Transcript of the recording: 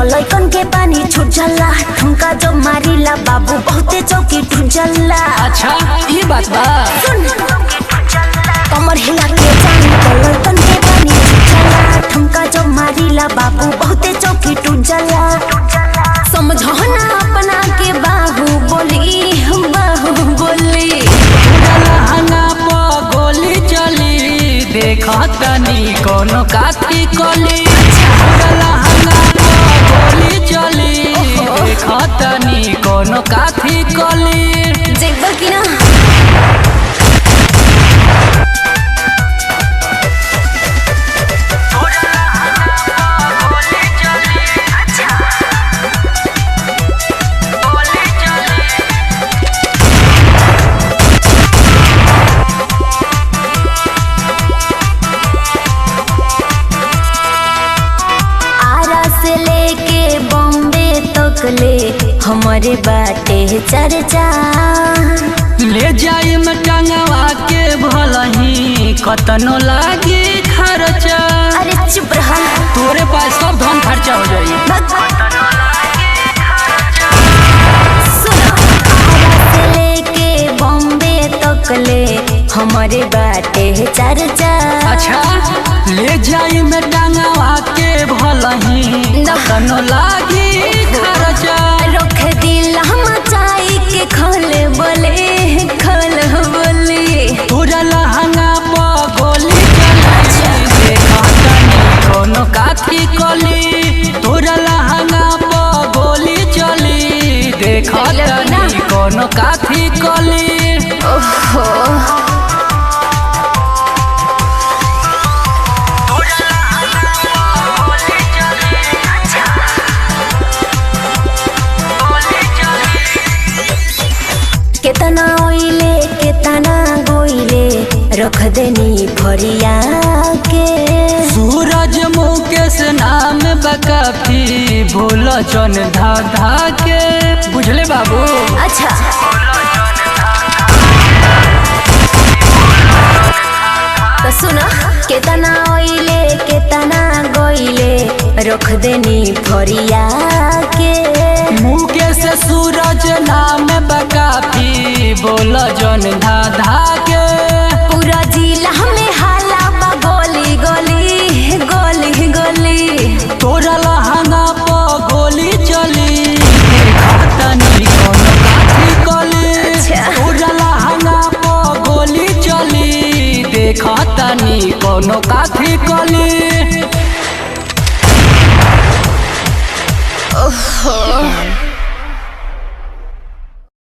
लइकन के पानी छूट जाला, ठुमका जब मारीला बाबू बहुते चौकी टूट जाला। अच्छा ये बात बा। कमर हिला के जानी तो लइकन के पानी छूट जाला, ठुमका जब मारीला बाबू बहुते चौकी टूट जाला। समझो ना अपना के बाहु बोली लहंगा पर गोली चली, देखा तनी कोनो काठी कली। लहंगा पर गोली चली, देखा तनी कोनो काठी कली। जेबा की ना हमारे बाटे चर्चा, ले जाई में टंगवा के भलही कतनो लागी खर्चा। अरे चुप रहा, तोरे पास सब धन खर्चा हो जाई। से लेके बॉम्बे तक ले हमारे बाटे चर्चा। अच्छा ले जाई में टंगवा के भलही कतनो लागी खर्चा। रख दिल हम चाय के खल बोले तोरा लहंगा पर गोली चली, देखा तनी कोनो काठी कली। तोरा लहंगा पर गोली चली, देखा तनी कोनो काठी कली। ओहो केतना ओइले केतना गोइले रख देनी फरिया के। सूरज मुकेश नाम बकाफी, भूल चन धा के। बुझले बाबू। अच्छा तो सुनो, केतना ओइले केतना गोइले रख देनी फरिया के। मुकेश सूरज नाम बकाफी, बोल जन धा के। पूरा जिला में हाला बा गोली तोरा लहंगा पर गोली चली, देखा तनी कोनो काठी कली। तोरा लहंगा पर गोली चली, देखा तनी कोनो काठी कली।